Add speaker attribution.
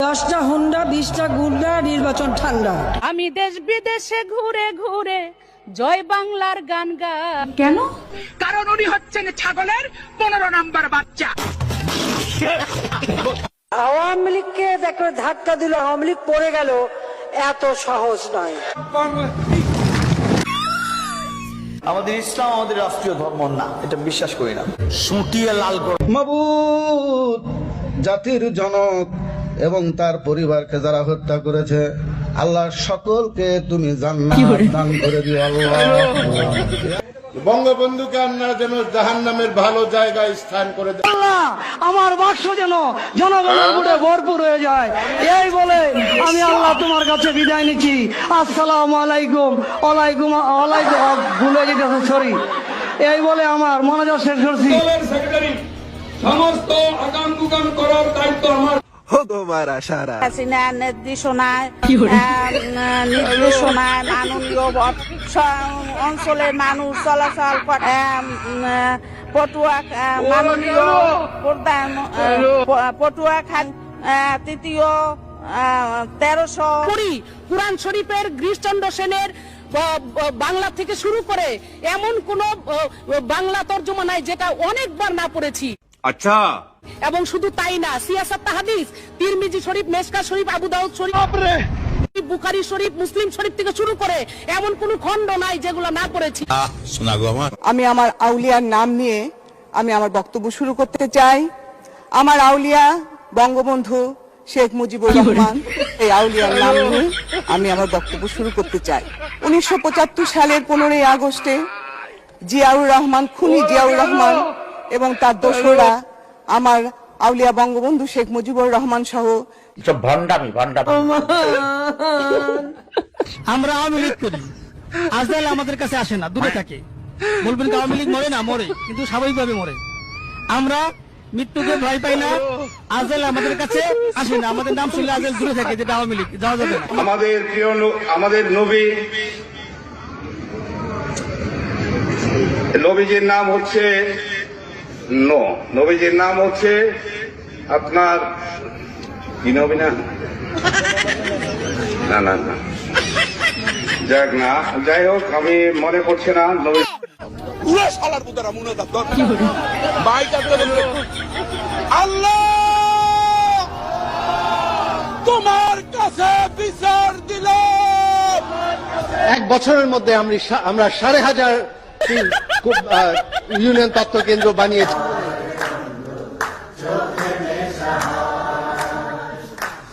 Speaker 1: 10টা হুন্ডা 20টা গুন্ডা, নির্বাচন ঠান্ডা।
Speaker 2: আমি দেশ বিদেশে ঘুরে ঘুরে জয় বাংলার গান গাই।
Speaker 3: কেন?
Speaker 4: কারণ উনি হচ্ছেন ছাগলের 15 নম্বর বাচ্চা।
Speaker 1: আওয়ামী লীগকে দেখো ধাক্কা দিল, আওয়ামী লীগ পড়ে গেল, এত সহজ নয়।
Speaker 5: আমাদের ইসলাম আমাদের রাষ্ট্রীয় ধর্ম না, এটা বিশ্বাস করি না। সুটিয়ে লাল করে
Speaker 6: মাবুদ, জাতির জনক এবং তার পরিবারকে যারা হত্যা করেছে, আল্লাহ সকলকে তুমি জান্নাত দান করে দিও আল্লাহ।
Speaker 7: বঙ্গবন্ধুকে আপনারা যেন জাহান্নামের ভালো জায়গায় স্থান করে দেন।
Speaker 1: আল্লাহ, আমার বাক্স যেন জনগণের ভোটে ভরপুর হয়ে যায়, এই বলে আমি আল্লাহ তোমার কাছে বিদায় নিচ্ছি। আসসালামু আলাইকুম। ওয়ালাইকুম ওয়ালাইকুম, ভুলে যেতেছে, সরি। এই বলে আমার মনোযোগ শেষ করছি।
Speaker 7: সমস্ত আগাম গুগাম করার দায়িত্ব আমার।
Speaker 2: নির্দেশনায় মাননীয় অঞ্চলের মানুষ চলাচল করে। মাননীয় প্রধান পটুয়া খান তৃতীয় 1300 কুরআন শরীফের গিরিশচন্দ্র সেনের বাংলা থেকে শুরু করে এমন কোন বাংলা তর্জমা নাই যেটা অনেকবার না পড়েছি।
Speaker 7: আচ্ছা,
Speaker 2: এবং শুধু তাই না, সিয়াসাত হাদিস, তিরমিজি শরীফ, মেশকা শরীফ, আবু দাউদ শরীফ, বুখারী শরীফ, মুসলিম শরীফ থেকে শুরু করে এমন কোন খণ্ড নাই যেগুলো না পড়েছি।
Speaker 8: আমি আমার আউলিয়ার নাম নিয়ে আমি আমার বক্তব্য শুরু করতে চাই। আমার আউলিয়া বঙ্গবন্ধু শেখ মুজিবুর রহমান, এই আউলিয়ার নাম নিয়ে আমি আমার বক্তব্য শুরু করতে চাই। 1975 সালের 15ই আগস্টে জিয়াউর রহমান, খুনি জিয়াউর রহমান এবং তার দোসররা আমার আউলিয়া বঙ্গবন্ধু শেখ মুজিবুর রহমান সহ
Speaker 9: আমরা আওয়ামী লীগ করি, আজকাল আমাদের কাছে আসে না, দূরে থাকে। বলবেন আওয়ামী লীগ মরে না, মরে, কিন্তু স্বাভাবিকভাবে মরে। আমরা মৃত্যুকে ভয় পাই না, আজকাল আমাদের কাছে আসে না, আমাদের নাম শুনলে আজকাল দূরে থাকে, যেটা আওয়ামী লীগ যাওয়া যাবে না।
Speaker 7: আমাদের প্রিয় আমাদের নবীজির নাম হচ্ছে নবীজির নাম হচ্ছে আপনার কি নবী না না না না যাক না, যাই হোক, আমি মনে করছি না। আল্লাহ তোমার কাছে বিচার দিল।
Speaker 10: 1 বছরের মধ্যে আমরা 5,500 ইউনিয়ন তথ্য কেন্দ্র বানিয়েছি।